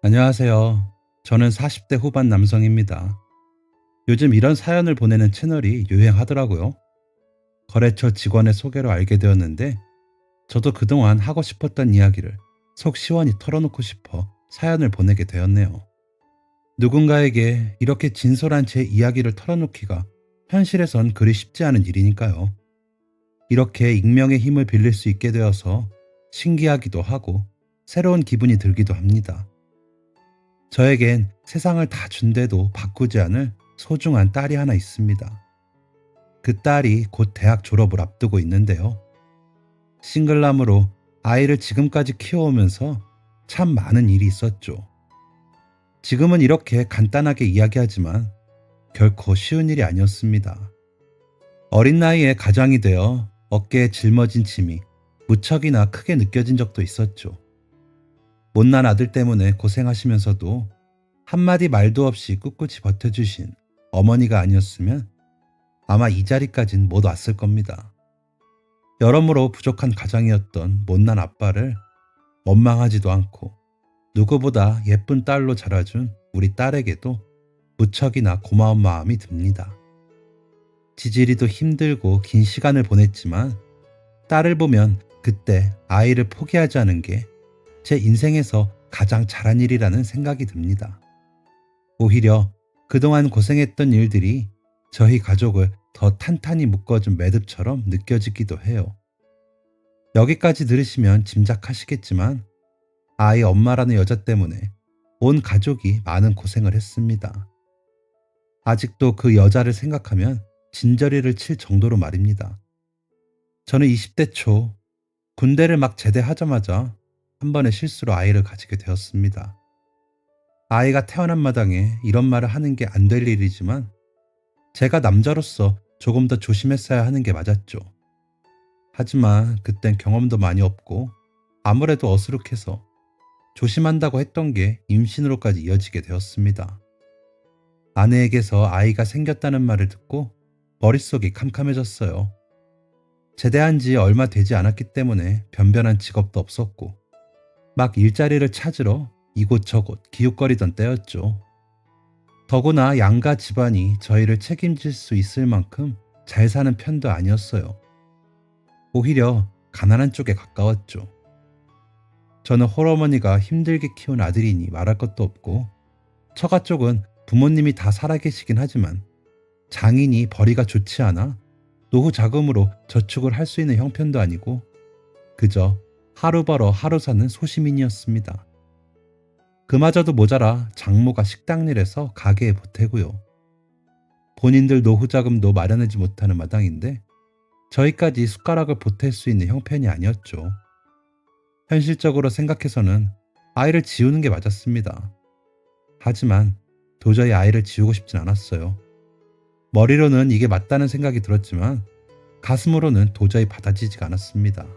안녕하세요. 저는 40대 후반 남성입니다. 요즘 이런 사연을 보내는 채널이 유행하더라고요. 거래처 직원의 소개로 알게 되었는데, 저도 그동안 하고 싶었던 이야기를 속 시원히 털어놓고 싶어 사연을 보내게 되었네요. 누군가에게 이렇게 진솔한 제 이야기를 털어놓기가 현실에선 그리 쉽지 않은 일이니까요. 이렇게 익명의 힘을 빌릴 수 있게 되어서 신기하기도 하고 새로운 기분이 들기도 합니다. 저에겐 세상을 다 준대도 바꾸지 않을 소중한 딸이 하나 있습니다. 그 딸이 곧 대학 졸업을 앞두고 있는데요. 싱글남으로 아이를 지금까지 키워오면서 참 많은 일이 있었죠. 지금은 이렇게 간단하게 이야기하지만 결코 쉬운 일이 아니었습니다. 어린 나이에 가장이 되어 어깨에 짊어진 짐이 무척이나 크게 느껴진 적도 있었죠. 못난 아들 때문에 고생하시면서도 한마디 말도 없이 꿋꿋이 버텨주신 어머니가 아니었으면 아마 이 자리까진 못 왔을 겁니다. 여러모로 부족한 가장이었던 못난 아빠를 원망하지도 않고 누구보다 예쁜 딸로 자라준 우리 딸에게도 무척이나 고마운 마음이 듭니다. 지질이도 힘들고 긴 시간을 보냈지만 딸을 보면 그때 아이를 포기하지 않은 게 제 인생에서 가장 잘한 일이라는 생각이 듭니다. 오히려 그동안 고생했던 일들이 저희 가족을 더 탄탄히 묶어준 매듭처럼 느껴지기도 해요. 여기까지 들으시면 짐작하시겠지만 아이 엄마라는 여자 때문에 온 가족이 많은 고생을 했습니다. 아직도 그 여자를 생각하면 진저리를 칠 정도로 말입니다. 저는 20대 초 군대를 막 제대하자마자 한 번의 실수로 아이를 가지게 되었습니다. 아이가 태어난 마당에 이런 말을 하는 게 안 될 일이지만 제가 남자로서 조금 더 조심했어야 하는 게 맞았죠. 하지만 그땐 경험도 많이 없고 아무래도 어수룩해서 조심한다고 했던 게 임신으로까지 이어지게 되었습니다. 아내에게서 아이가 생겼다는 말을 듣고 머릿속이 캄캄해졌어요. 제대한 지 얼마 되지 않았기 때문에 변변한 직업도 없었고 막 일자리를 찾으러 이곳저곳 기웃거리던 때였죠. 더구나 양가 집안이 저희를 책임질 수 있을 만큼 잘 사는 편도 아니었어요. 오히려 가난한 쪽에 가까웠죠. 저는 홀어머니가 힘들게 키운 아들이니 말할 것도 없고 처가 쪽은 부모님이 다 살아계시긴 하지만 장인이 벌이가 좋지 않아 노후 자금으로 저축을 할 수 있는 형편도 아니고 그저 하루 벌어 하루 사는 소시민이었습니다. 그마저도 모자라 장모가 식당 일해서 가게에 보태고요. 본인들 노후 자금도 마련하지 못하는 마당인데 저희까지 숟가락을 보탤 수 있는 형편이 아니었죠. 현실적으로 생각해서는 아이를 지우는 게 맞았습니다. 하지만 도저히 아이를 지우고 싶진 않았어요. 머리로는 이게 맞다는 생각이 들었지만 가슴으로는 도저히 받아지지가 않았습니다.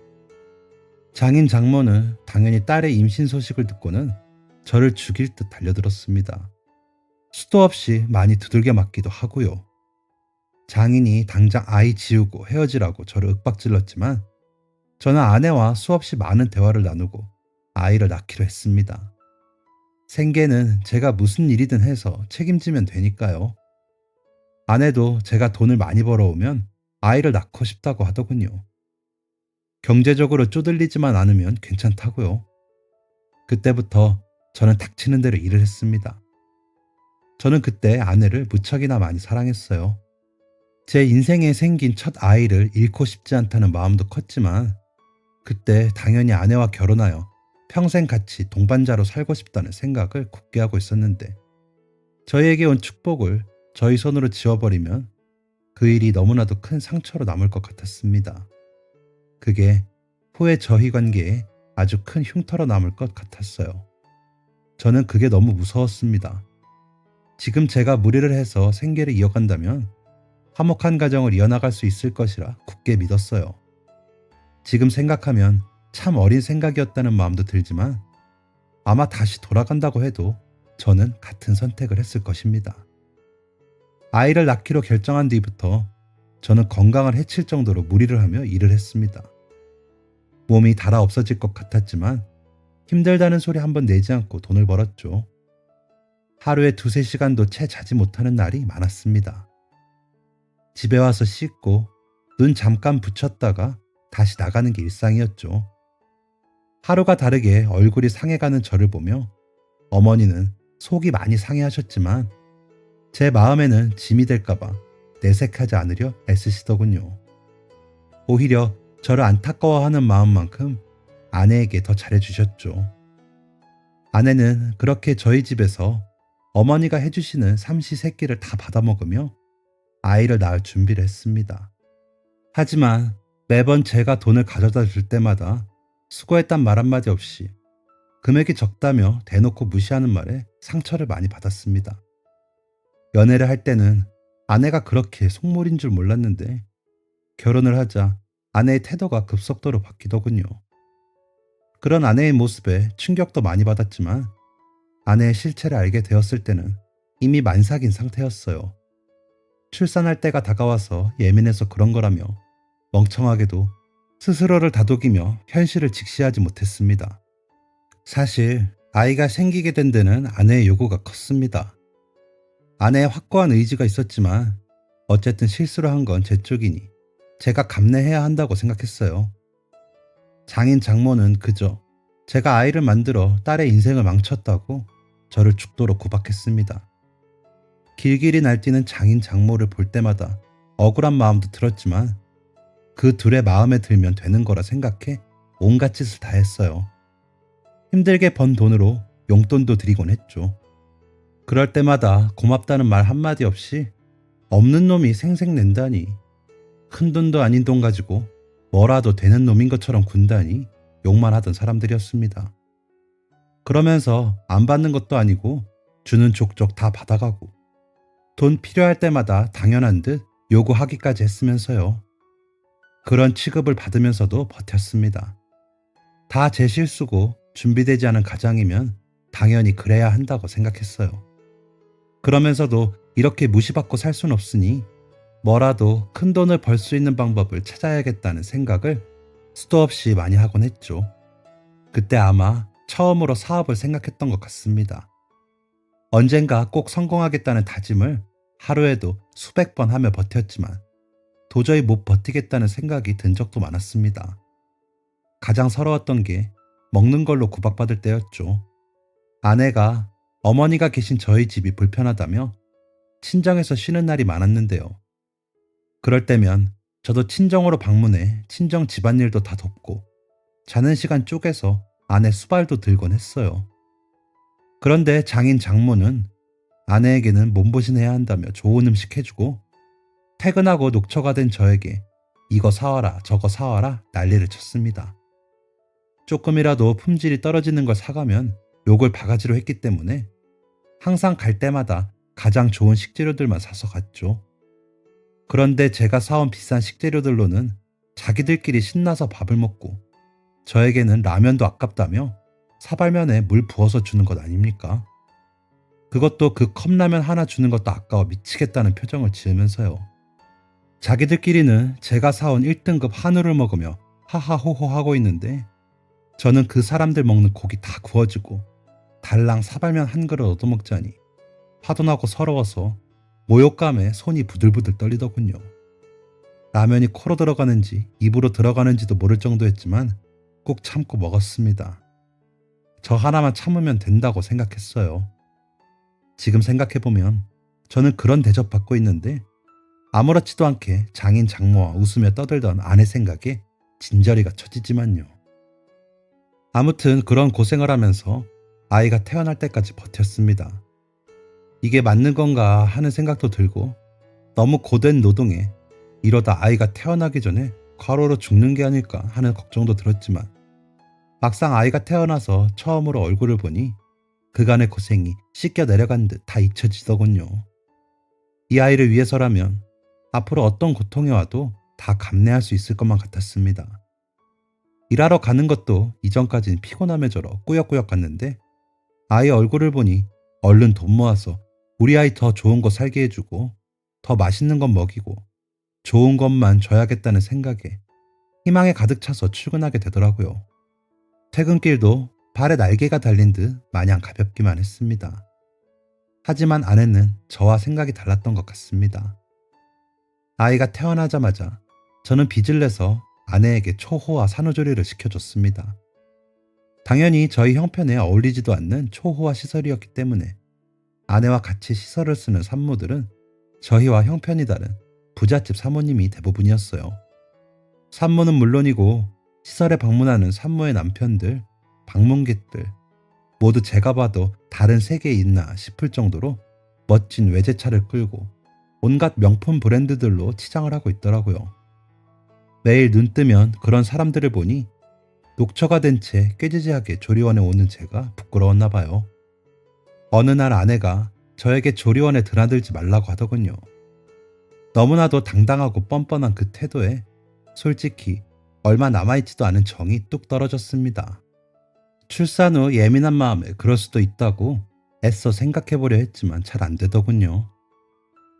장인 장모는 당연히 딸의 임신 소식을 듣고는 저를 죽일 듯 달려들었습니다. 수도 없이 많이 두들겨 맞기도 하고요. 장인이 당장 아이 지우고 헤어지라고 저를 윽박질렀지만 저는 아내와 수없이 많은 대화를 나누고 아이를 낳기로 했습니다. 생계는 제가 무슨 일이든 해서 책임지면 되니까요. 아내도 제가 돈을 많이 벌어오면 아이를 낳고 싶다고 하더군요. 경제적으로 쪼들리지만 않으면 괜찮다고요. 그때부터 저는 닥치는 대로 일을 했습니다. 저는 그때 아내를 무척이나 많이 사랑했어요. 제 인생에 생긴 첫 아이를 잃고 싶지 않다는 마음도 컸지만 그때 당연히 아내와 결혼하여 평생 같이 동반자로 살고 싶다는 생각을 굳게 하고 있었는데 저희에게 온 축복을 저희 손으로 지워버리면 그 일이 너무나도 큰 상처로 남을 것 같았습니다. 그게 후에 저희 관계에 아주 큰 흉터로 남을 것 같았어요. 저는 그게 너무 무서웠습니다. 지금 제가 무리를 해서 생계를 이어간다면 화목한 가정을 이어나갈 수 있을 것이라 굳게 믿었어요. 지금 생각하면 참 어린 생각이었다는 마음도 들지만 아마 다시 돌아간다고 해도 저는 같은 선택을 했을 것입니다. 아이를 낳기로 결정한 뒤부터 저는 건강을 해칠 정도로 무리를 하며 일을 했습니다. 몸이 달아 없어질 것 같았지만 힘들다는 소리 한번 내지 않고 돈을 벌었죠. 하루에 두세 시간도 채 자지 못하는 날이 많았습니다. 집에 와서 씻고 눈 잠깐 붙였다가 다시 나가는 게 일상이었죠. 하루가 다르게 얼굴이 상해가는 저를 보며 어머니는 속이 많이 상해하셨지만 제 마음에는 짐이 될까봐 내색하지 않으려 애쓰시더군요. 오히려 저를 안타까워하는 마음만큼 아내에게 더 잘해주셨죠. 아내는 그렇게 저희 집에서 어머니가 해주시는 삼시세끼를 다 받아먹으며 아이를 낳을 준비를 했습니다. 하지만 매번 제가 돈을 가져다 줄 때마다 수고했단 말 한마디 없이 금액이 적다며 대놓고 무시하는 말에 상처를 많이 받았습니다. 연애를 할 때는 아내가 그렇게 속물인 줄 몰랐는데 결혼을 하자 아내의 태도가 급속도로 바뀌더군요. 그런 아내의 모습에 충격도 많이 받았지만 아내의 실체를 알게 되었을 때는 이미 만삭인 상태였어요. 출산할 때가 다가와서 예민해서 그런 거라며 멍청하게도 스스로를 다독이며 현실을 직시하지 못했습니다. 사실 아이가 생기게 된 데는 아내의 요구가 컸습니다. 아내의 확고한 의지가 있었지만 어쨌든 실수를 한 건 제 쪽이니 제가 감내해야 한다고 생각했어요. 장인 장모는 그저 제가 아이를 만들어 딸의 인생을 망쳤다고 저를 죽도록 구박했습니다. 길길이 날뛰는 장인 장모를 볼 때마다 억울한 마음도 들었지만 그 둘의 마음에 들면 되는 거라 생각해 온갖 짓을 다 했어요. 힘들게 번 돈으로 용돈도 드리곤 했죠. 그럴 때마다 고맙다는 말 한마디 없이 없는 놈이 생색낸다니, 큰 돈도 아닌 돈 가지고 뭐라도 되는 놈인 것처럼 군다니 욕만 하던 사람들이었습니다. 그러면서 안 받는 것도 아니고 주는 족족 다 받아가고 돈 필요할 때마다 당연한 듯 요구하기까지 했으면서요. 그런 취급을 받으면서도 버텼습니다. 다 제 실수고 준비되지 않은 가장이면 당연히 그래야 한다고 생각했어요. 그러면서도 이렇게 무시받고 살 순 없으니 뭐라도 큰 돈을 벌 수 있는 방법을 찾아야겠다는 생각을 수도 없이 많이 하곤 했죠. 그때 아마 처음으로 사업을 생각했던 것 같습니다. 언젠가 꼭 성공하겠다는 다짐을 하루에도 수백 번 하며 버텼지만 도저히 못 버티겠다는 생각이 든 적도 많았습니다. 가장 서러웠던 게 먹는 걸로 구박받을 때였죠. 아내가 어머니가 계신 저희 집이 불편하다며 친정에서 쉬는 날이 많았는데요. 그럴 때면 저도 친정으로 방문해 친정 집안일도 다 돕고 자는 시간 쪼개서 아내 수발도 들곤 했어요. 그런데 장인 장모는 아내에게는 몸보신해야 한다며 좋은 음식 해주고 퇴근하고 녹초가 된 저에게 이거 사와라 저거 사와라 난리를 쳤습니다. 조금이라도 품질이 떨어지는 걸 사가면 욕을 바가지로 했기 때문에 항상 갈 때마다 가장 좋은 식재료들만 사서 갔죠. 그런데 제가 사온 비싼 식재료들로는 자기들끼리 신나서 밥을 먹고 저에게는 라면도 아깝다며 사발면에 물 부어서 주는 것 아닙니까? 그것도 그 컵라면 하나 주는 것도 아까워 미치겠다는 표정을 지으면서요. 자기들끼리는 제가 사온 1등급 한우를 먹으며 하하호호 하고 있는데 저는 그 사람들 먹는 고기 다 구워주고 달랑 사발면 한 그릇 얻어먹자니 화도 나고 서러워서 모욕감에 손이 부들부들 떨리더군요. 라면이 코로 들어가는지 입으로 들어가는지도 모를 정도였지만 꼭 참고 먹었습니다. 저 하나만 참으면 된다고 생각했어요. 지금 생각해보면 저는 그런 대접받고 있는데 아무렇지도 않게 장인 장모와 웃으며 떠들던 아내 생각에 진저리가 쳐지지만요. 아무튼 그런 고생을 하면서 아이가 태어날 때까지 버텼습니다. 이게 맞는 건가 하는 생각도 들고 너무 고된 노동에 이러다 아이가 태어나기 전에 과로로 죽는 게 아닐까 하는 걱정도 들었지만 막상 아이가 태어나서 처음으로 얼굴을 보니 그간의 고생이 씻겨 내려간 듯 다 잊혀지더군요. 이 아이를 위해서라면 앞으로 어떤 고통이 와도 다 감내할 수 있을 것만 같았습니다. 일하러 가는 것도 이전까진 피곤함에 절어 꾸역꾸역 갔는데 아이 얼굴을 보니 얼른 돈 모아서 우리 아이 더 좋은 거 살게 해주고 더 맛있는 것 먹이고 좋은 것만 줘야겠다는 생각에 희망에 가득 차서 출근하게 되더라고요. 퇴근길도 발에 날개가 달린 듯 마냥 가볍기만 했습니다. 하지만 아내는 저와 생각이 달랐던 것 같습니다. 아이가 태어나자마자 저는 빚을 내서 아내에게 초호화 산후조리를 시켜줬습니다. 당연히 저희 형편에 어울리지도 않는 초호화 시설이었기 때문에 아내와 같이 시설을 쓰는 산모들은 저희와 형편이 다른 부잣집 사모님이 대부분이었어요. 산모는 물론이고 시설에 방문하는 산모의 남편들, 방문객들 모두 제가 봐도 다른 세계에 있나 싶을 정도로 멋진 외제차를 끌고 온갖 명품 브랜드들로 치장을 하고 있더라고요. 매일 눈 뜨면 그런 사람들을 보니 녹초가 된 채 꾀지지하게 조리원에 오는 제가 부끄러웠나 봐요. 어느 날 아내가 저에게 조리원에 드나들지 말라고 하더군요. 너무나도 당당하고 뻔뻔한 그 태도에 솔직히 얼마 남아있지도 않은 정이 뚝 떨어졌습니다. 출산 후 예민한 마음에 그럴 수도 있다고 애써 생각해보려 했지만 잘 안 되더군요.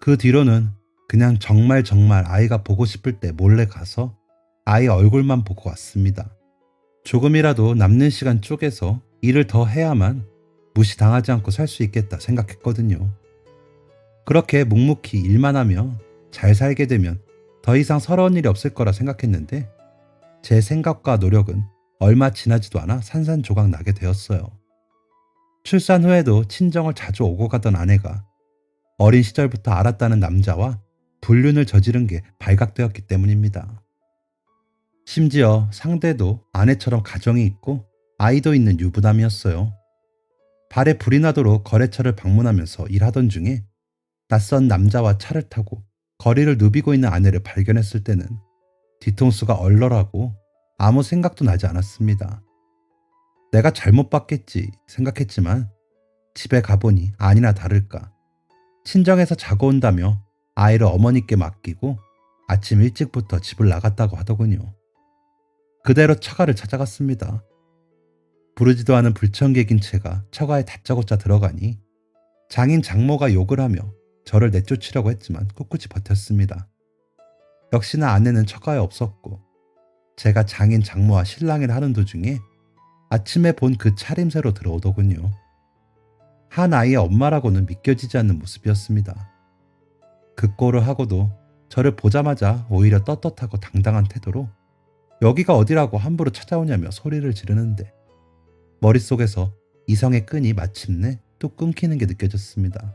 그 뒤로는 그냥 정말 아이가 보고 싶을 때 몰래 가서 아이 얼굴만 보고 왔습니다. 조금이라도 남는 시간 쪼개서 일을 더 해야만 무시당하지 않고 살 수 있겠다 생각했거든요. 그렇게 묵묵히 일만 하며 잘 살게 되면 더 이상 서러운 일이 없을 거라 생각했는데 제 생각과 노력은 얼마 지나지도 않아 산산조각 나게 되었어요. 출산 후에도 친정을 자주 오고 가던 아내가 어린 시절부터 알았다는 남자와 불륜을 저지른 게 발각되었기 때문입니다. 심지어 상대도 아내처럼 가정이 있고 아이도 있는 유부남이었어요. 발에 불이 나도록 거래처를 방문하면서 일하던 중에 낯선 남자와 차를 타고 거리를 누비고 있는 아내를 발견했을 때는 뒤통수가 얼얼하고 아무 생각도 나지 않았습니다. 내가 잘못 봤겠지 생각했지만 집에 가보니 아니나 다를까 친정에서 자고 온다며 아이를 어머니께 맡기고 아침 일찍부터 집을 나갔다고 하더군요. 그대로 처가를 찾아갔습니다. 부르지도 않은 불청객인 채가 처가에 다짜고짜 들어가니 장인 장모가 욕을 하며 저를 내쫓으려고 했지만 꿋꿋이 버텼습니다. 역시나 아내는 처가에 없었고 제가 장인 장모와 실랑이를 하는 도중에 아침에 본 그 차림새로 들어오더군요. 한 아이의 엄마라고는 믿겨지지 않는 모습이었습니다. 그 꼴을 하고도 저를 보자마자 오히려 떳떳하고 당당한 태도로 여기가 어디라고 함부로 찾아오냐며 소리를 지르는데 머릿속에서 이성의 끈이 마침내 또 끊기는 게 느껴졌습니다.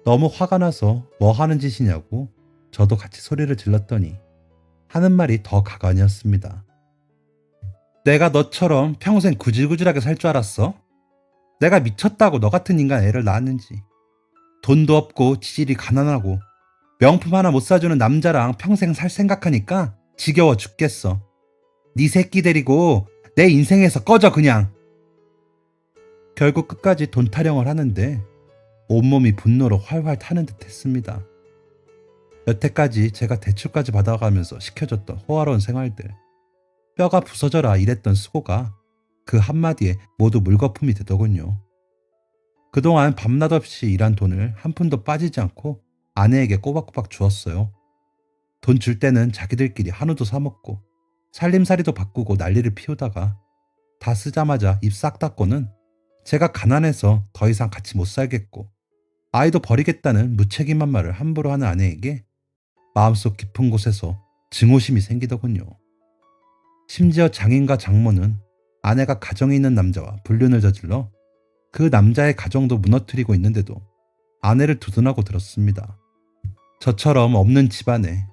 너무 화가 나서 뭐 하는 짓이냐고 저도 같이 소리를 질렀더니 하는 말이 더 가관이었습니다. 내가 너처럼 평생 구질구질하게 살 줄 알았어? 내가 미쳤다고 너 같은 인간 애를 낳았는지. 돈도 없고 지질이 가난하고 명품 하나 못 사주는 남자랑 평생 살 생각하니까 지겨워 죽겠어. 네 새끼 데리고 내 인생에서 꺼져 그냥. 결국 끝까지 돈 타령을 하는데 온몸이 분노로 활활 타는 듯 했습니다. 여태까지 제가 대출까지 받아가면서 시켜줬던 호화로운 생활들, 뼈가 부서져라 이랬던 수고가 그 한마디에 모두 물거품이 되더군요. 그동안 밤낮 없이 일한 돈을 한 푼도 빠지지 않고 아내에게 꼬박꼬박 주었어요. 돈 줄 때는 자기들끼리 한우도 사 먹고 살림살이도 바꾸고 난리를 피우다가 다 쓰자마자 입 싹 닫고는 제가 가난해서 더 이상 같이 못 살겠고 아이도 버리겠다는 무책임한 말을 함부로 하는 아내에게 마음속 깊은 곳에서 증오심이 생기더군요. 심지어 장인과 장모는 아내가 가정이 있는 남자와 불륜을 저질러 그 남자의 가정도 무너뜨리고 있는데도 아내를 두둔하고 들었습니다. 저처럼 없는 집안에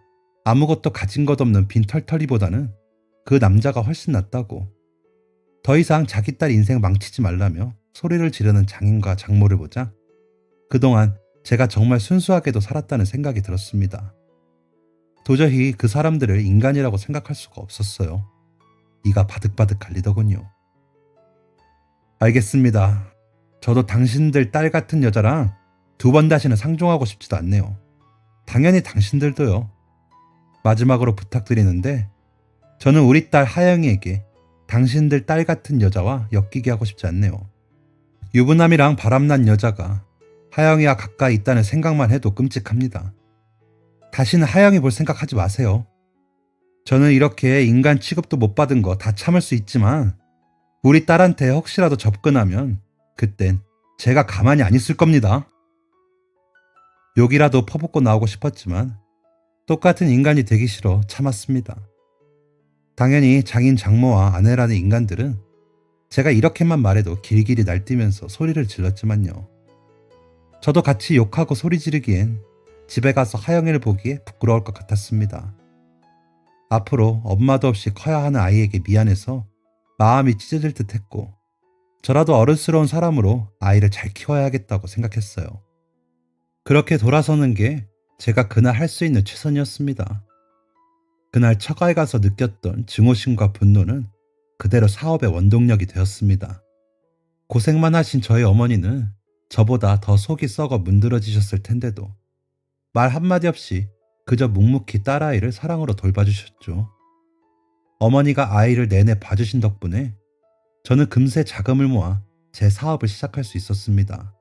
아무것도 가진 것 없는 빈털터리보다는 그 남자가 훨씬 낫다고 더 이상 자기 딸 인생 망치지 말라며 소리를 지르는 장인과 장모를 보자 그동안 제가 정말 순수하게도 살았다는 생각이 들었습니다. 도저히 그 사람들을 인간이라고 생각할 수가 없었어요. 이가 바득바득 갈리더군요. 알겠습니다. 저도 당신들 딸 같은 여자랑 두 번 다시는 상종하고 싶지도 않네요. 당연히 당신들도요. 마지막으로 부탁드리는데 저는 우리 딸 하영이에게 당신들 딸 같은 여자와 엮이게 하고 싶지 않네요. 유부남이랑 바람난 여자가 하영이와 가까이 있다는 생각만 해도 끔찍합니다. 다시는 하영이 볼 생각하지 마세요. 저는 이렇게 인간 취급도 못 받은 거 다 참을 수 있지만 우리 딸한테 혹시라도 접근하면 그땐 제가 가만히 안 있을 겁니다. 욕이라도 퍼붓고 나오고 싶었지만 똑같은 인간이 되기 싫어 참았습니다. 당연히 장인 장모와 아내라는 인간들은 제가 이렇게만 말해도 길길이 날뛰면서 소리를 질렀지만요. 저도 같이 욕하고 소리 지르기엔 집에 가서 하영이를 보기에 부끄러울 것 같았습니다. 앞으로 엄마도 없이 커야 하는 아이에게 미안해서 마음이 찢어질 듯 했고, 저라도 어른스러운 사람으로 아이를 잘 키워야겠다고 생각했어요. 그렇게 돌아서는 게 제가 그날 할 수 있는 최선이었습니다. 그날 처가에 가서 느꼈던 증오심과 분노는 그대로 사업의 원동력이 되었습니다. 고생만 하신 저희 어머니는 저보다 더 속이 썩어 문드러지셨을 텐데도 말 한마디 없이 그저 묵묵히 딸아이를 사랑으로 돌봐주셨죠. 어머니가 아이를 내내 봐주신 덕분에 저는 금세 자금을 모아 제 사업을 시작할 수 있었습니다.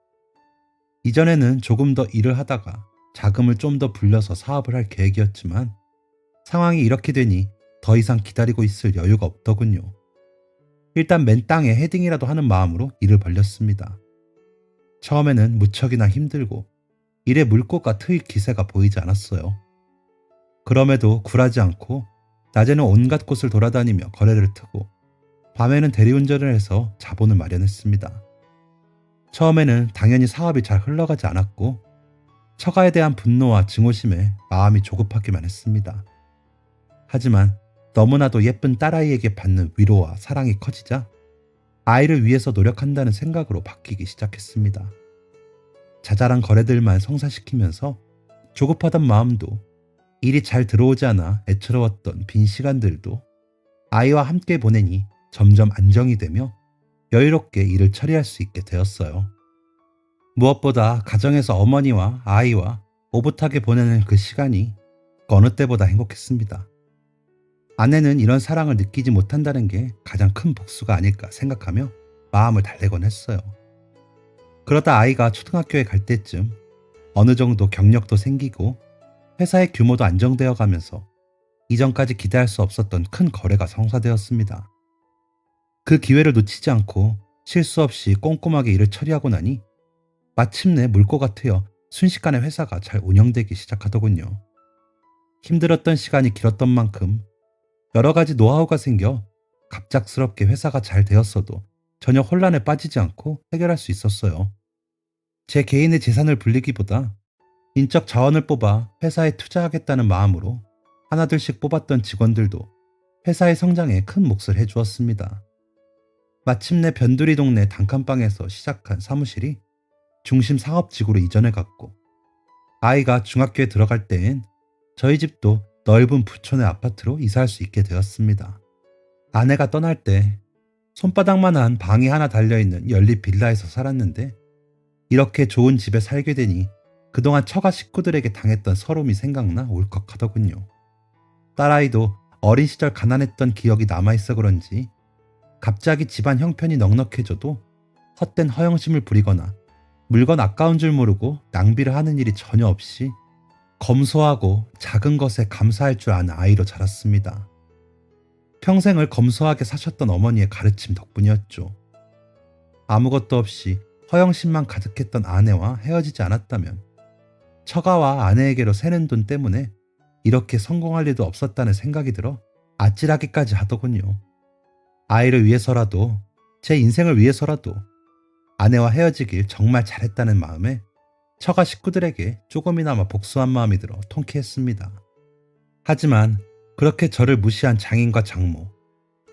이전에는 조금 더 일을 하다가 자금을 좀 더 불려서 사업을 할 계획이었지만 상황이 이렇게 되니 더 이상 기다리고 있을 여유가 없더군요. 일단 맨 땅에 헤딩이라도 하는 마음으로 일을 벌렸습니다. 처음에는 무척이나 힘들고 일의 물꼬가 트일 기세가 보이지 않았어요. 그럼에도 굴하지 않고 낮에는 온갖 곳을 돌아다니며 거래를 트고 밤에는 대리운전을 해서 자본을 마련했습니다. 처음에는 당연히 사업이 잘 흘러가지 않았고 처가에 대한 분노와 증오심에 마음이 조급하기만 했습니다. 하지만 너무나도 예쁜 딸아이에게 받는 위로와 사랑이 커지자 아이를 위해서 노력한다는 생각으로 바뀌기 시작했습니다. 자잘한 거래들만 성사시키면서 조급하던 마음도 일이 잘 들어오지 않아 애처로웠던 빈 시간들도 아이와 함께 보내니 점점 안정이 되며 여유롭게 일을 처리할 수 있게 되었어요. 무엇보다 가정에서 어머니와 아이와 오붓하게 보내는 그 시간이 어느 때보다 행복했습니다. 아내는 이런 사랑을 느끼지 못한다는 게 가장 큰 복수가 아닐까 생각하며 마음을 달래곤 했어요. 그러다 아이가 초등학교에 갈 때쯤 어느 정도 경력도 생기고 회사의 규모도 안정되어 가면서 이전까지 기대할 수 없었던 큰 거래가 성사되었습니다. 그 기회를 놓치지 않고 실수 없이 꼼꼼하게 일을 처리하고 나니 마침내 물꼬가 트여 순식간에 회사가 잘 운영되기 시작하더군요. 힘들었던 시간이 길었던 만큼 여러 가지 노하우가 생겨 갑작스럽게 회사가 잘 되었어도 전혀 혼란에 빠지지 않고 해결할 수 있었어요. 제 개인의 재산을 불리기보다 인적 자원을 뽑아 회사에 투자하겠다는 마음으로 하나둘씩 뽑았던 직원들도 회사의 성장에 큰 몫을 해주었습니다. 마침내 변두리 동네 단칸방에서 시작한 사무실이 중심 상업지구로 이전해갔고, 아이가 중학교에 들어갈 때엔 저희 집도 넓은 부촌의 아파트로 이사할 수 있게 되었습니다. 아내가 떠날 때 손바닥만한 방이 하나 달려있는 연립 빌라에서 살았는데, 이렇게 좋은 집에 살게 되니 그동안 처가 식구들에게 당했던 서름이 생각나 울컥하더군요. 딸아이도 어린 시절 가난했던 기억이 남아있어 그런지 갑자기 집안 형편이 넉넉해져도 헛된 허영심을 부리거나 물건 아까운 줄 모르고 낭비를 하는 일이 전혀 없이 검소하고 작은 것에 감사할 줄 아는 아이로 자랐습니다. 평생을 검소하게 사셨던 어머니의 가르침 덕분이었죠. 아무것도 없이 허영심만 가득했던 아내와 헤어지지 않았다면 처가와 아내에게로 새는 돈 때문에 이렇게 성공할 일도 없었다는 생각이 들어 아찔하기까지 하더군요. 아이를 위해서라도, 제 인생을 위해서라도 아내와 헤어지길 정말 잘했다는 마음에 처가 식구들에게 조금이나마 복수한 마음이 들어 통쾌했습니다. 하지만 그렇게 저를 무시한 장인과 장모,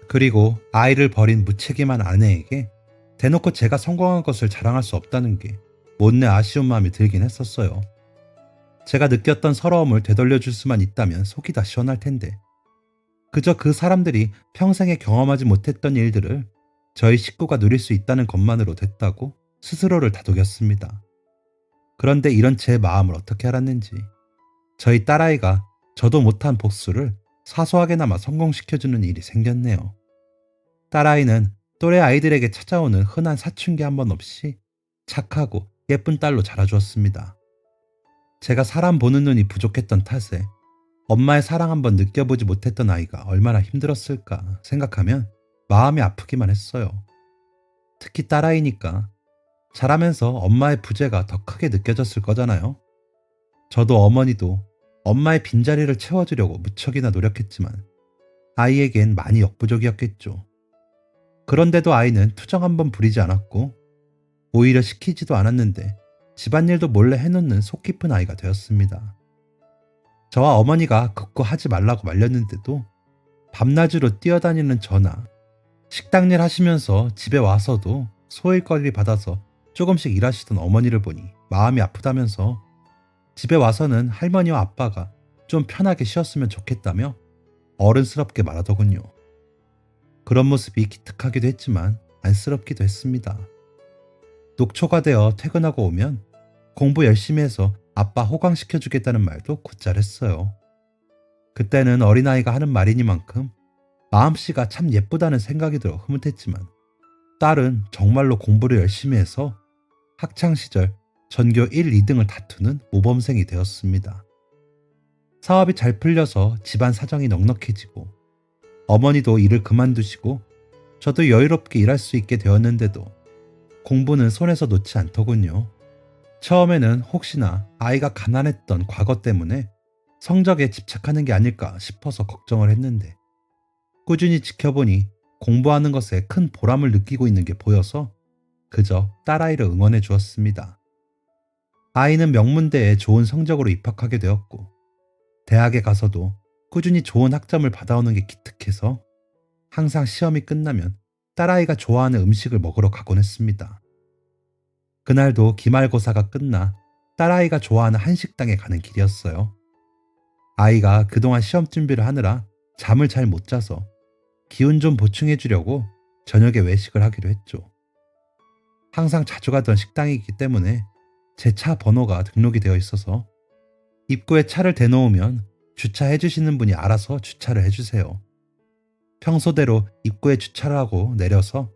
그리고 아이를 버린 무책임한 아내에게 대놓고 제가 성공한 것을 자랑할 수 없다는 게 못내 아쉬운 마음이 들긴 했었어요. 제가 느꼈던 서러움을 되돌려줄 수만 있다면 속이 다 시원할 텐데, 그저 그 사람들이 평생에 경험하지 못했던 일들을 저희 식구가 누릴 수 있다는 것만으로 됐다고 스스로를 다독였습니다. 그런데 이런 제 마음을 어떻게 알았는지 저희 딸아이가 저도 못한 복수를 사소하게나마 성공시켜주는 일이 생겼네요. 딸아이는 또래 아이들에게 찾아오는 흔한 사춘기 한 번 없이 착하고 예쁜 딸로 자라주었습니다. 제가 사람 보는 눈이 부족했던 탓에 엄마의 사랑 한번 느껴보지 못했던 아이가 얼마나 힘들었을까 생각하면 마음이 아프기만 했어요. 특히 딸아이니까 자라면서 엄마의 부재가 더 크게 느껴졌을 거잖아요. 저도 어머니도 엄마의 빈자리를 채워주려고 무척이나 노력했지만 아이에겐 많이 역부족이었겠죠. 그런데도 아이는 투정 한 번 부리지 않았고 오히려 시키지도 않았는데 집안일도 몰래 해놓는 속 깊은 아이가 되었습니다. 저와 어머니가 극구 하지 말라고 말렸는데도 밤낮으로 뛰어다니는 저나 식당 일 하시면서 집에 와서도 소일거리를 받아서 조금씩 일하시던 어머니를 보니 마음이 아프다면서 집에 와서는 할머니와 아빠가 좀 편하게 쉬었으면 좋겠다며 어른스럽게 말하더군요. 그런 모습이 기특하기도 했지만 안쓰럽기도 했습니다. 녹초가 되어 퇴근하고 오면 공부 열심히 해서 아빠 호강시켜주겠다는 말도 곧잘 했어요. 그때는 어린아이가 하는 말이니만큼 마음씨가 참 예쁘다는 생각이 들어 흐뭇했지만 딸은 정말로 공부를 열심히 해서 학창시절 전교 1, 2등을 다투는 모범생이 되었습니다. 사업이 잘 풀려서 집안 사정이 넉넉해지고 어머니도 일을 그만두시고 저도 여유롭게 일할 수 있게 되었는데도 공부는 손에서 놓지 않더군요. 처음에는 혹시나 아이가 가난했던 과거 때문에 성적에 집착하는 게 아닐까 싶어서 걱정을 했는데 꾸준히 지켜보니 공부하는 것에 큰 보람을 느끼고 있는 게 보여서 그저 딸아이를 응원해 주었습니다. 아이는 명문대에 좋은 성적으로 입학하게 되었고 대학에 가서도 꾸준히 좋은 학점을 받아오는 게 기특해서 항상 시험이 끝나면 딸아이가 좋아하는 음식을 먹으러 가곤 했습니다. 그날도 기말고사가 끝나 딸아이가 좋아하는 한식당에 가는 길이었어요. 아이가 그동안 시험 준비를 하느라 잠을 잘 못 자서 기운 좀 보충해 주려고 저녁에 외식을 하기로 했죠. 항상 자주 가던 식당이기 때문에 제 차 번호가 등록이 되어 있어서 입구에 차를 대놓으면 주차해 주시는 분이 알아서 주차를 해주세요. 평소대로 입구에 주차를 하고 내려서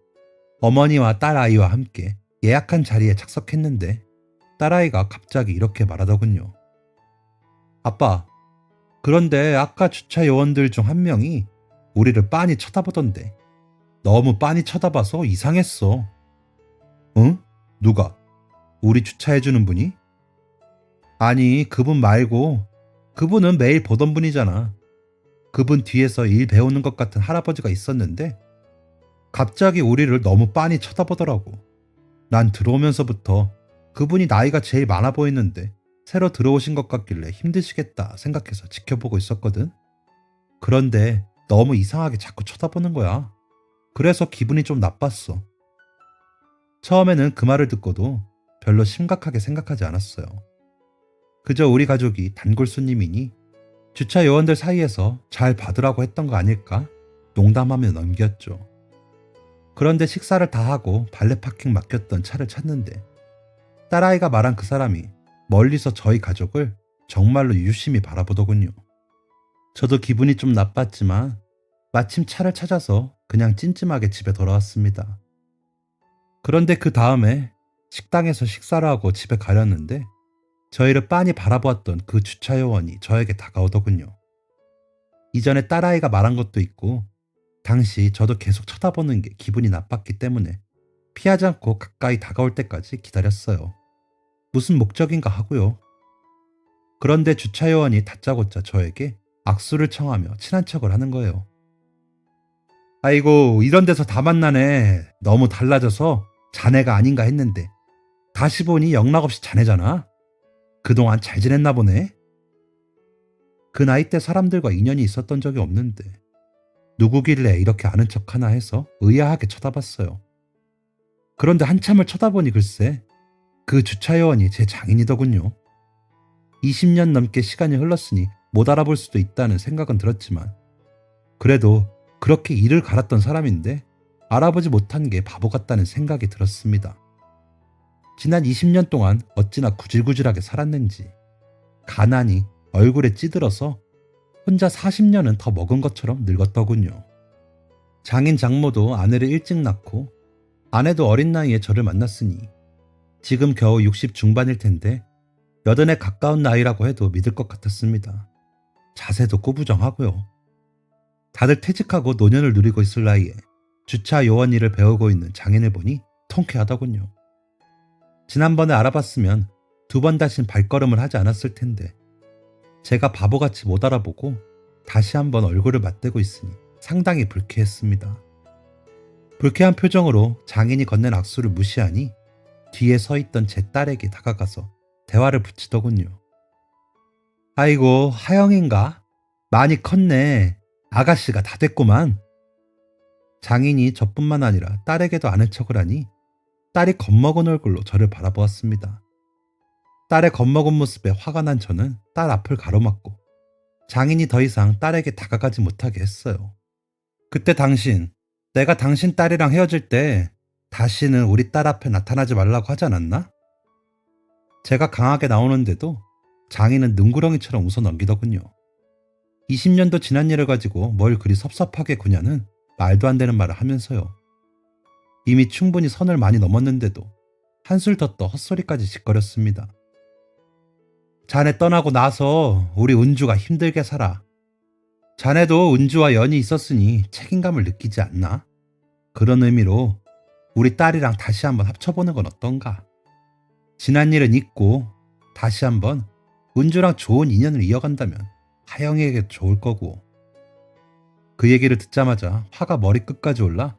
어머니와 딸아이와 함께 예약한 자리에 착석했는데 딸아이가 갑자기 이렇게 말하더군요. 아빠, 그런데 아까 주차 요원들 중 한 명이 우리를 빤히 쳐다보던데 너무 빤히 쳐다봐서 이상했어. 응? 누가? 우리 주차해주는 분이? 아니, 그분 말고 그분은 매일 보던 분이잖아. 그분 뒤에서 일 배우는 것 같은 할아버지가 있었는데 갑자기 우리를 너무 빤히 쳐다보더라고. 난 들어오면서부터 그분이 나이가 제일 많아 보이는데 새로 들어오신 것 같길래 힘드시겠다 생각해서 지켜보고 있었거든. 그런데 너무 이상하게 자꾸 쳐다보는 거야. 그래서 기분이 좀 나빴어. 처음에는 그 말을 듣고도 별로 심각하게 생각하지 않았어요. 그저 우리 가족이 단골 손님이니 주차 요원들 사이에서 잘 받으라고 했던 거 아닐까? 농담하며 넘겼죠. 그런데 식사를 다 하고 발레 파킹 맡겼던 차를 찾는데 딸아이가 말한 그 사람이 멀리서 저희 가족을 정말로 유심히 바라보더군요. 저도 기분이 좀 나빴지만 마침 차를 찾아서 그냥 찜찜하게 집에 돌아왔습니다. 그런데 그 다음에 식당에서 식사를 하고 집에 가려는데 저희를 빤히 바라보았던 그 주차 요원이 저에게 다가오더군요. 이전에 딸아이가 말한 것도 있고 당시 저도 계속 쳐다보는 게 기분이 나빴기 때문에 피하지 않고 가까이 다가올 때까지 기다렸어요. 무슨 목적인가 하고요. 그런데 주차 요원이 다짜고짜 저에게 악수를 청하며 친한 척을 하는 거예요. 아이고, 이런 데서 다 만나네. 너무 달라져서 자네가 아닌가 했는데 다시 보니 영락없이 자네잖아. 그동안 잘 지냈나 보네. 그 나이 때 사람들과 인연이 있었던 적이 없는데 누구길래 이렇게 아는 척하나 해서 의아하게 쳐다봤어요. 그런데 한참을 쳐다보니 글쎄 그 주차 요원이 제 장인이더군요. 20년 넘게 시간이 흘렀으니 못 알아볼 수도 있다는 생각은 들었지만 그래도 그렇게 이를 갈았던 사람인데 알아보지 못한 게 바보 같다는 생각이 들었습니다. 지난 20년 동안 어찌나 구질구질하게 살았는지 가난이 얼굴에 찌들어서 혼자 40년은 더 먹은 것처럼 늙었더군요. 장인 장모도 아내를 일찍 낳고 아내도 어린 나이에 저를 만났으니 지금 겨우 60 중반일 텐데 80에 가까운 나이라고 해도 믿을 것 같았습니다. 자세도 꾸부정하고요. 다들 퇴직하고 노년을 누리고 있을 나이에 주차 요원 일을 배우고 있는 장인을 보니 통쾌하더군요. 지난번에 알아봤으면 2번 다신 발걸음을 하지 않았을 텐데 제가 바보같이 못 알아보고 다시 한번 얼굴을 맞대고 있으니 상당히 불쾌했습니다. 불쾌한 표정으로 장인이 건넨 악수를 무시하니 뒤에 서 있던 제 딸에게 다가가서 대화를 붙이더군요. 아이고, 하영인가? 많이 컸네. 아가씨가 다 됐구만. 장인이 저뿐만 아니라 딸에게도 아는 척을 하니 딸이 겁먹은 얼굴로 저를 바라보았습니다. 딸의 겁먹은 모습에 화가 난 저는 딸 앞을 가로막고 장인이 더 이상 딸에게 다가가지 못하게 했어요. 그때 당신, 내가 당신 딸이랑 헤어질 때 다시는 우리 딸 앞에 나타나지 말라고 하지 않았나? 제가 강하게 나오는데도 장인은 능구렁이처럼 웃어 넘기더군요. 20년도 지난 일을 가지고 뭘 그리 섭섭하게 구냐는 말도 안 되는 말을 하면서요. 이미 충분히 선을 많이 넘었는데도 한술 더 떠 헛소리까지 짓거렸습니다. 자네 떠나고 나서 우리 은주가 힘들게 살아. 자네도 은주와 연이 있었으니 책임감을 느끼지 않나? 그런 의미로 우리 딸이랑 다시 한번 합쳐보는 건 어떤가? 지난 일은 잊고 다시 한번 은주랑 좋은 인연을 이어간다면 하영이에게도 좋을 거고. 그 얘기를 듣자마자 화가 머리끝까지 올라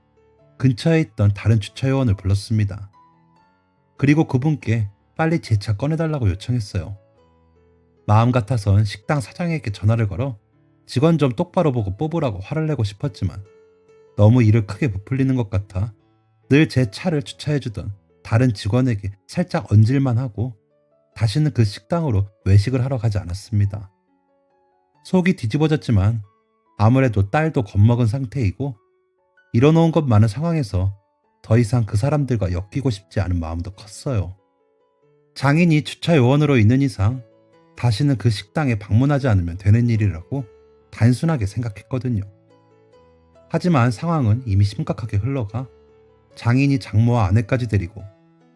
근처에 있던 다른 주차 요원을 불렀습니다. 그리고 그분께 빨리 제 차 꺼내달라고 요청했어요. 마음 같아선 식당 사장에게 전화를 걸어 직원 좀 똑바로 보고 뽑으라고 화를 내고 싶었지만 너무 일을 크게 부풀리는 것 같아 늘 제 차를 주차해주던 다른 직원에게 살짝 얹을만 하고 다시는 그 식당으로 외식을 하러 가지 않았습니다. 속이 뒤집어졌지만 아무래도 딸도 겁먹은 상태이고 일어놓은 것 많은 상황에서 더 이상 그 사람들과 엮이고 싶지 않은 마음도 컸어요. 장인이 주차 요원으로 있는 이상 다시는 그 식당에 방문하지 않으면 되는 일이라고 단순하게 생각했거든요. 하지만 상황은 이미 심각하게 흘러가 장인이 장모와 아내까지 데리고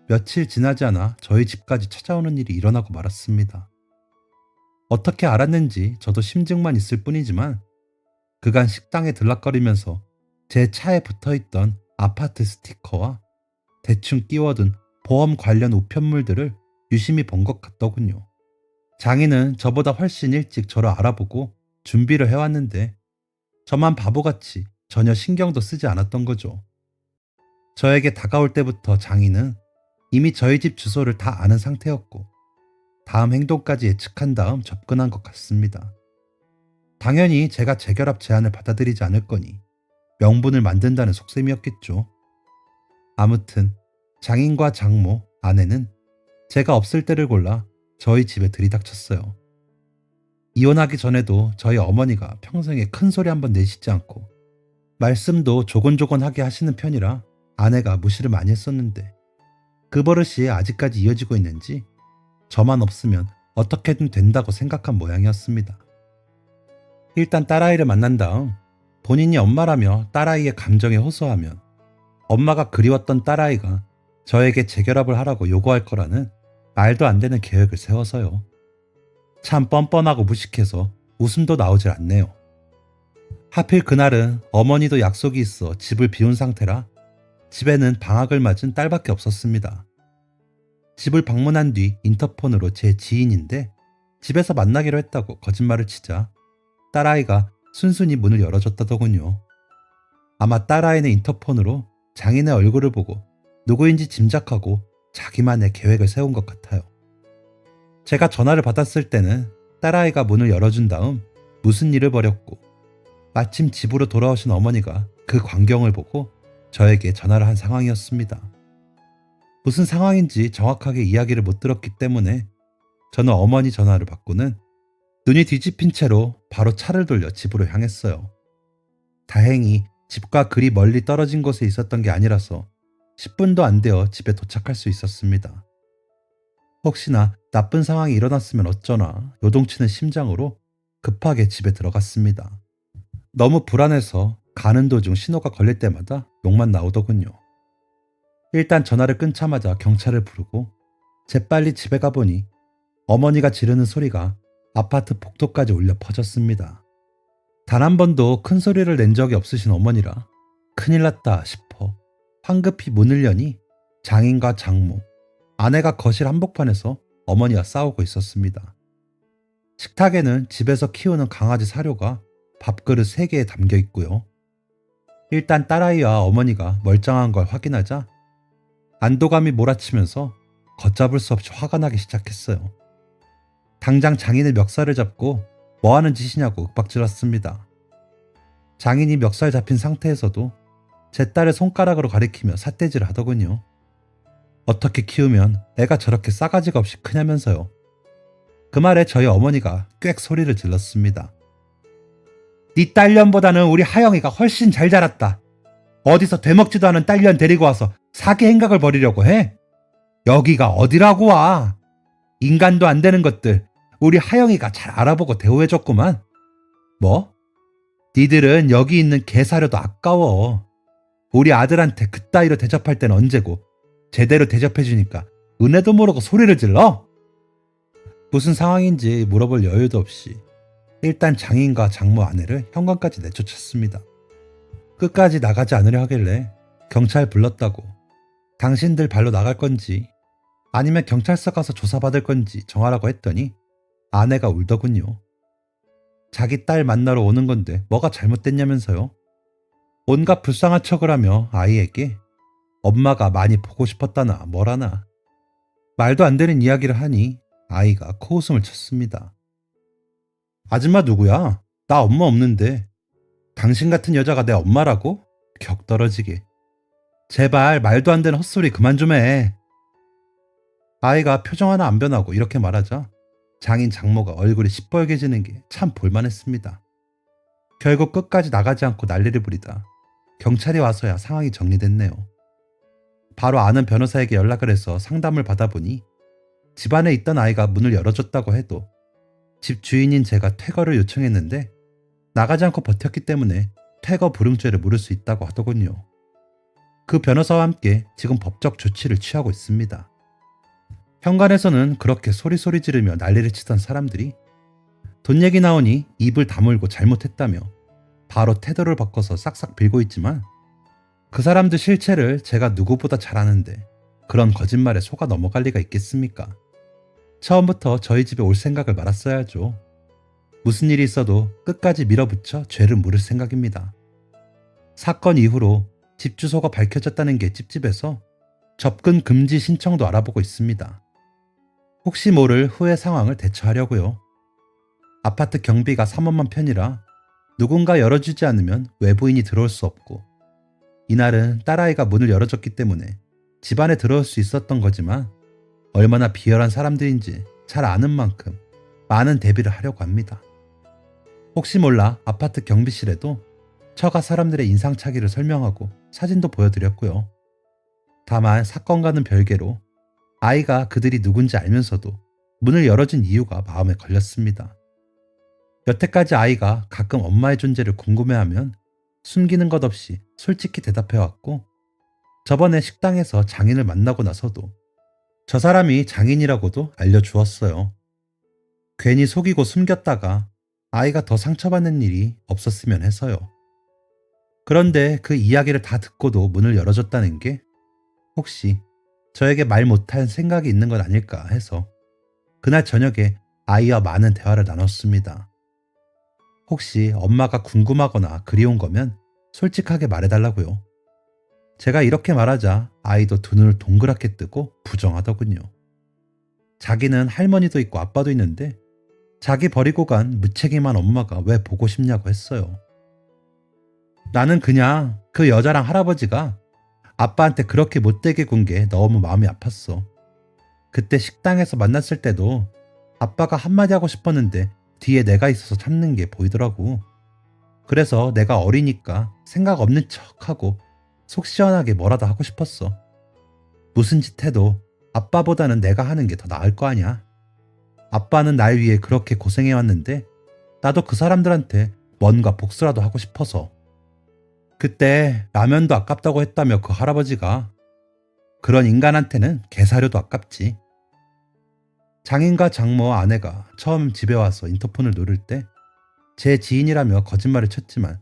며칠 지나지 않아 저희 집까지 찾아오는 일이 일어나고 말았습니다. 어떻게 알았는지 저도 심증만 있을 뿐이지만 그간 식당에 들락거리면서 제 차에 붙어있던 아파트 스티커와 대충 끼워둔 보험 관련 우편물들을 유심히 본 것 같더군요. 장인은 저보다 훨씬 일찍 저를 알아보고 준비를 해왔는데 저만 바보같이 전혀 신경도 쓰지 않았던 거죠. 저에게 다가올 때부터 장인은 이미 저희 집 주소를 다 아는 상태였고 다음 행동까지 예측한 다음 접근한 것 같습니다. 당연히 제가 재결합 제안을 받아들이지 않을 거니 명분을 만든다는 속셈이었겠죠. 아무튼 장인과 장모, 아내는 제가 없을 때를 골라 저희 집에 들이닥쳤어요. 이혼하기 전에도 저희 어머니가 평생에 큰 소리 한번 내시지 않고 말씀도 조곤조곤하게 하시는 편이라 아내가 무시를 많이 했었는데 그 버릇이 아직까지 이어지고 있는지 저만 없으면 어떻게든 된다고 생각한 모양이었습니다. 일단 딸아이를 만난 다음 본인이 엄마라며 딸아이의 감정에 호소하면 엄마가 그리웠던 딸아이가 저에게 재결합을 하라고 요구할 거라는 말도 안 되는 계획을 세워서요. 참 뻔뻔하고 무식해서 웃음도 나오질 않네요. 하필 그날은 어머니도 약속이 있어 집을 비운 상태라 집에는 방학을 맞은 딸밖에 없었습니다. 집을 방문한 뒤 인터폰으로 제 지인인데 집에서 만나기로 했다고 거짓말을 치자 딸아이가 순순히 문을 열어줬다더군요. 아마 딸아이는 인터폰으로 장인의 얼굴을 보고 누구인지 짐작하고 자기만의 계획을 세운 것 같아요. 제가 전화를 받았을 때는 딸아이가 문을 열어준 다음 무슨 일을 벌였고 마침 집으로 돌아오신 어머니가 그 광경을 보고 저에게 전화를 한 상황이었습니다. 무슨 상황인지 정확하게 이야기를 못 들었기 때문에 저는 어머니 전화를 받고는 눈이 뒤집힌 채로 바로 차를 돌려 집으로 향했어요. 다행히 집과 그리 멀리 떨어진 곳에 있었던 게 아니라서 10분도 안 되어 집에 도착할 수 있었습니다. 혹시나 나쁜 상황이 일어났으면 어쩌나 요동치는 심장으로 급하게 집에 들어갔습니다. 너무 불안해서 가는 도중 신호가 걸릴 때마다 욕만 나오더군요. 일단 전화를 끊자마자 경찰을 부르고 재빨리 집에 가보니 어머니가 지르는 소리가 아파트 복도까지 울려 퍼졌습니다. 단 한 번도 큰 소리를 낸 적이 없으신 어머니라 큰일 났다 싶어 황급히 문을 여니 장인과 장모, 아내가 거실 한복판에서 어머니와 싸우고 있었습니다. 식탁에는 집에서 키우는 강아지 사료가 밥그릇 3개에 담겨 있고요. 일단 딸아이와 어머니가 멀쩡한 걸 확인하자 안도감이 몰아치면서 걷잡을 수 없이 화가 나기 시작했어요. 당장 장인의 멱살을 잡고 뭐 하는 짓이냐고 윽박질렀습니다. 장인이 멱살 잡힌 상태에서도 제 딸을 손가락으로 가리키며 삿대질을 하더군요. 어떻게 키우면 애가 저렇게 싸가지가 없이 크냐면서요. 그 말에 저희 어머니가 꽥 소리를 질렀습니다. 네 딸년보다는 우리 하영이가 훨씬 잘 자랐다. 어디서 되먹지도 않은 딸년 데리고 와서 사기 행각을 벌이려고 해? 여기가 어디라고 와? 인간도 안 되는 것들 우리 하영이가 잘 알아보고 대우해줬구만. 뭐? 니들은 여기 있는 개사료도 아까워. 우리 아들한테 그따위로 대접할 땐 언제고 제대로 대접해주니까 은혜도 모르고 소리를 질러? 무슨 상황인지 물어볼 여유도 없이 일단 장인과 장모 아내를 현관까지 내쫓았습니다. 끝까지 나가지 않으려 하길래 경찰 불렀다고 당신들 발로 나갈 건지 아니면 경찰서 가서 조사받을 건지 정하라고 했더니 아내가 울더군요. 자기 딸 만나러 오는 건데 뭐가 잘못됐냐면서요. 온갖 불쌍한 척을 하며 아이에게 엄마가 많이 보고 싶었다나 뭐라나 말도 안 되는 이야기를 하니 아이가 코웃음을 쳤습니다. 아줌마 누구야? 나 엄마 없는데. 당신 같은 여자가 내 엄마라고? 격 떨어지게. 제발 말도 안 되는 헛소리 그만 좀 해. 아이가 표정 하나 안 변하고 이렇게 말하자 장인 장모가 얼굴이 시뻘개지는 게 참 볼만했습니다. 결국 끝까지 나가지 않고 난리를 부리다 경찰이 와서야 상황이 정리됐네요. 바로 아는 변호사에게 연락을 해서 상담을 받아보니 집안에 있던 아이가 문을 열어줬다고 해도 집 주인인 제가 퇴거를 요청했는데 나가지 않고 버텼기 때문에 퇴거 불응죄를 물을 수 있다고 하더군요. 그 변호사와 함께 지금 법적 조치를 취하고 있습니다. 현관에서는 그렇게 소리소리 지르며 난리를 치던 사람들이 돈 얘기 나오니 입을 다물고 잘못했다며 바로 태도를 바꿔서 싹싹 빌고 있지만 그 사람들 실체를 제가 누구보다 잘 아는데 그런 거짓말에 속아 넘어갈 리가 있겠습니까? 처음부터 저희 집에 올 생각을 말았어야죠. 무슨 일이 있어도 끝까지 밀어붙여 죄를 물을 생각입니다. 사건 이후로 집 주소가 밝혀졌다는 게 찝찝해서 접근 금지 신청도 알아보고 있습니다. 혹시 모를 후의 상황을 대처하려고요. 아파트 경비가 3원만 편이라 누군가 열어주지 않으면 외부인이 들어올 수 없고 이날은 딸아이가 문을 열어줬기 때문에 집 안에 들어올 수 있었던 거지만 얼마나 비열한 사람들인지 잘 아는 만큼 많은 대비를 하려고 합니다. 혹시 몰라 아파트 경비실에도 처가 사람들의 인상착의를 설명하고 사진도 보여드렸고요. 다만 사건과는 별개로 아이가 그들이 누군지 알면서도 문을 열어준 이유가 마음에 걸렸습니다. 여태까지 아이가 가끔 엄마의 존재를 궁금해하면 숨기는 것 없이 솔직히 대답해왔고 저번에 식당에서 장인을 만나고 나서도 저 사람이 장인이라고도 알려주었어요. 괜히 속이고 숨겼다가 아이가 더 상처받는 일이 없었으면 해서요. 그런데 그 이야기를 다 듣고도 문을 열어줬다는 게 혹시 저에게 말 못할 생각이 있는 건 아닐까 해서 그날 저녁에 아이와 많은 대화를 나눴습니다. 혹시 엄마가 궁금하거나 그리운 거면 솔직하게 말해달라고요. 제가 이렇게 말하자 아이도 두 눈을 동그랗게 뜨고 부정하더군요. 자기는 할머니도 있고 아빠도 있는데 자기 버리고 간 무책임한 엄마가 왜 보고 싶냐고 했어요. 나는 그냥 그 여자랑 할아버지가 아빠한테 그렇게 못되게 군 게 너무 마음이 아팠어. 그때 식당에서 만났을 때도 아빠가 한마디 하고 싶었는데 뒤에 내가 있어서 참는 게 보이더라고. 그래서 내가 어리니까 생각 없는 척하고 속 시원하게 뭐라도 하고 싶었어. 무슨 짓 해도 아빠보다는 내가 하는 게 더 나을 거 아니야. 아빠는 날 위해 그렇게 고생해왔는데 나도 그 사람들한테 뭔가 복수라도 하고 싶어서. 그때 라면도 아깝다고 했다며 그 할아버지가. 그런 인간한테는 개사료도 아깝지. 장인과 장모 아내가 처음 집에 와서 인터폰을 누를 때 제 지인이라며 거짓말을 쳤지만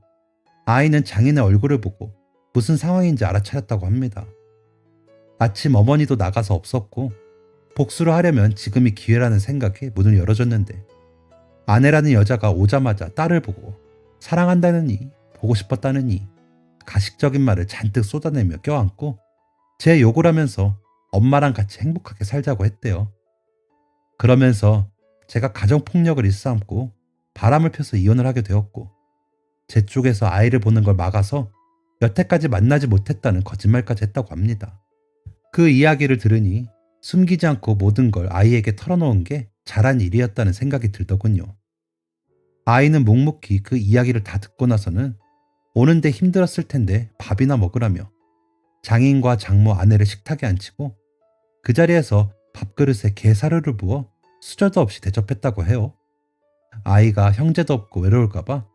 아이는 장인의 얼굴을 보고 무슨 상황인지 알아차렸다고 합니다. 마침 어머니도 나가서 없었고 복수를 하려면 지금이 기회라는 생각에 문을 열어줬는데 아내라는 여자가 오자마자 딸을 보고 사랑한다느니 보고 싶었다느니 가식적인 말을 잔뜩 쏟아내며 껴안고 제 욕을 하면서 엄마랑 같이 행복하게 살자고 했대요. 그러면서 제가 가정폭력을 일삼고 바람을 펴서 이혼을 하게 되었고 제 쪽에서 아이를 보는 걸 막아서 여태까지 만나지 못했다는 거짓말까지 했다고 합니다. 그 이야기를 들으니 숨기지 않고 모든 걸 아이에게 털어놓은 게 잘한 일이었다는 생각이 들더군요. 아이는 묵묵히 그 이야기를 다 듣고 나서는 오는데 힘들었을 텐데 밥이나 먹으라며 장인과 장모 아내를 식탁에 앉히고 그 자리에서 밥그릇에 게사료를 부어 수저도 없이 대접했다고 해요. 아이가 형제도 없고 외로울까봐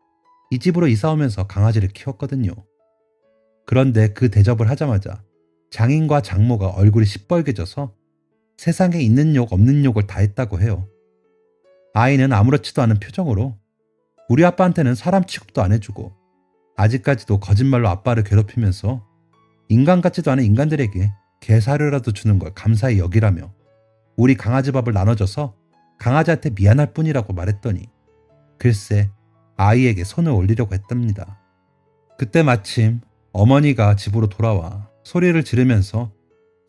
이 집으로 이사 오면서 강아지를 키웠거든요. 그런데 그 대접을 하자마자 장인과 장모가 얼굴이 시뻘개져서 세상에 있는 욕 없는 욕을 다 했다고 해요. 아이는 아무렇지도 않은 표정으로 우리 아빠한테는 사람 취급도 안 해주고 아직까지도 거짓말로 아빠를 괴롭히면서 인간 같지도 않은 인간들에게 게사료라도 주는 걸 감사히 여기라며 우리 강아지 밥을 나눠줘서 강아지한테 미안할 뿐이라고 말했더니 글쎄 아이에게 손을 올리려고 했답니다. 그때 마침 어머니가 집으로 돌아와 소리를 지르면서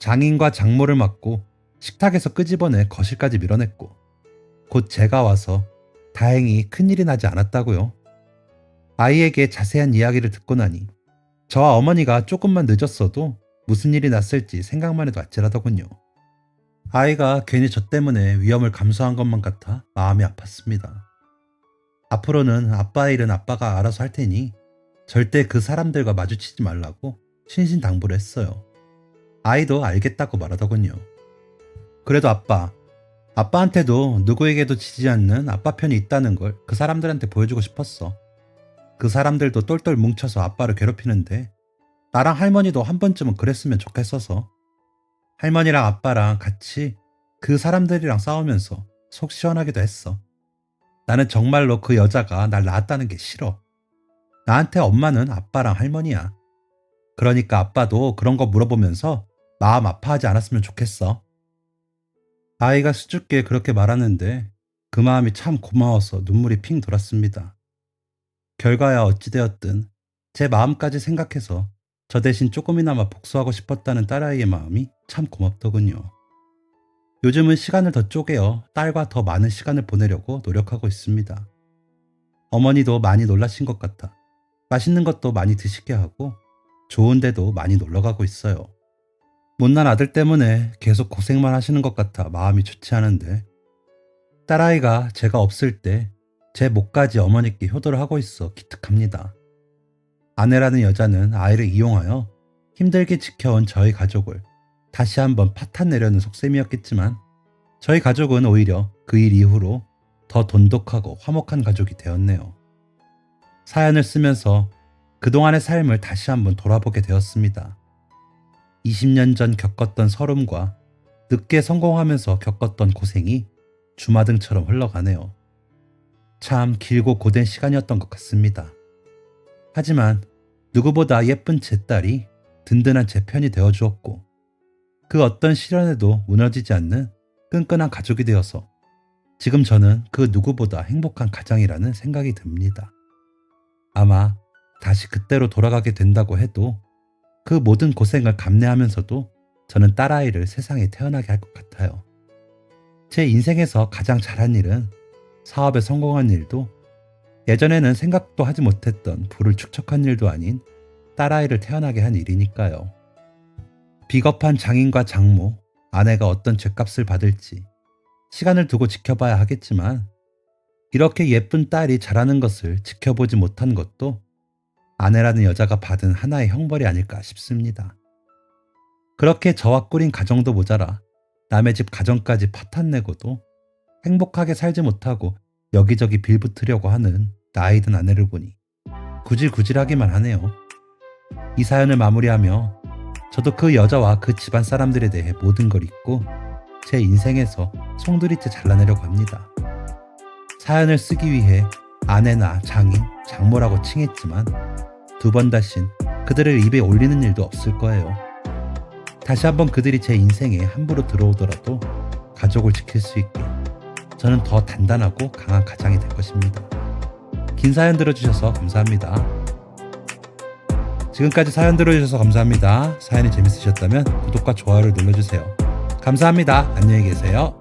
장인과 장모를 맞고 식탁에서 끄집어내 거실까지 밀어냈고 곧 제가 와서 다행히 큰일이 나지 않았다고요. 아이에게 자세한 이야기를 듣고 나니 저와 어머니가 조금만 늦었어도 무슨 일이 났을지 생각만 해도 아찔하더군요. 아이가 괜히 저 때문에 위험을 감수한 것만 같아 마음이 아팠습니다. 앞으로는 아빠 일은 아빠가 알아서 할 테니 절대 그 사람들과 마주치지 말라고 신신당부를 했어요. 아이도 알겠다고 말하더군요. 그래도 아빠한테도 누구에게도 지지 않는 아빠 편이 있다는 걸 그 사람들한테 보여주고 싶었어. 그 사람들도 똘똘 뭉쳐서 아빠를 괴롭히는데 나랑 할머니도 한 번쯤은 그랬으면 좋겠어서 할머니랑 아빠랑 같이 그 사람들이랑 싸우면서 속 시원하기도 했어. 나는 정말로 그 여자가 날 낳았다는 게 싫어. 나한테 엄마는 아빠랑 할머니야. 그러니까 아빠도 그런 거 물어보면서 마음 아파하지 않았으면 좋겠어. 아이가 수줍게 그렇게 말하는데 그 마음이 참 고마워서 눈물이 핑 돌았습니다. 결과야 어찌되었든 제 마음까지 생각해서 저 대신 조금이나마 복수하고 싶었다는 딸아이의 마음이 참 고맙더군요. 요즘은 시간을 더 쪼개어 딸과 더 많은 시간을 보내려고 노력하고 있습니다. 어머니도 많이 놀라신 것 같아 맛있는 것도 많이 드시게 하고 좋은 데도 많이 놀러가고 있어요. 못난 아들 때문에 계속 고생만 하시는 것 같아 마음이 좋지 않은데 딸아이가 제가 없을 때 제 몫까지 어머니께 효도를 하고 있어 기특합니다. 아내라는 여자는 아이를 이용하여 힘들게 지켜온 저희 가족을 다시 한번 파탄내려는 속셈이었겠지만 저희 가족은 오히려 그 일 이후로 더 돈독하고 화목한 가족이 되었네요. 사연을 쓰면서 그동안의 삶을 다시 한번 돌아보게 되었습니다. 20년 전 겪었던 서름과 늦게 성공하면서 겪었던 고생이 주마등처럼 흘러가네요. 참 길고 고된 시간이었던 것 같습니다. 하지만 누구보다 예쁜 제 딸이 든든한 제 편이 되어주었고 그 어떤 시련에도 무너지지 않는 끈끈한 가족이 되어서 지금 저는 그 누구보다 행복한 가장이라는 생각이 듭니다. 아마 다시 그때로 돌아가게 된다고 해도 그 모든 고생을 감내하면서도 저는 딸아이를 세상에 태어나게 할 것 같아요. 제 인생에서 가장 잘한 일은 사업에 성공한 일도 예전에는 생각도 하지 못했던 부를 축적한 일도 아닌 딸아이를 태어나게 한 일이니까요. 비겁한 장인과 장모, 아내가 어떤 죗값을 받을지 시간을 두고 지켜봐야 하겠지만 이렇게 예쁜 딸이 자라는 것을 지켜보지 못한 것도 아내라는 여자가 받은 하나의 형벌이 아닐까 싶습니다. 그렇게 저와 꾸린 가정도 모자라 남의 집 가정까지 파탄내고도 행복하게 살지 못하고 여기저기 빌붙으려고 하는 나이 든 아내를 보니 구질구질하기만 하네요. 이 사연을 마무리하며 저도 그 여자와 그 집안 사람들에 대해 모든 걸 잊고 제 인생에서 송두리째 잘라내려고 합니다. 사연을 쓰기 위해 아내나 장인, 장모라고 칭했지만 두 번 다신 그들을 입에 올리는 일도 없을 거예요. 다시 한번 그들이 제 인생에 함부로 들어오더라도 가족을 지킬 수 있게 저는 더 단단하고 강한 가장이 될 것입니다. 긴 사연 들어주셔서 감사합니다. 지금까지 사연 들어주셔서 감사합니다. 사연이 재밌으셨다면 구독과 좋아요를 눌러주세요. 감사합니다. 안녕히 계세요.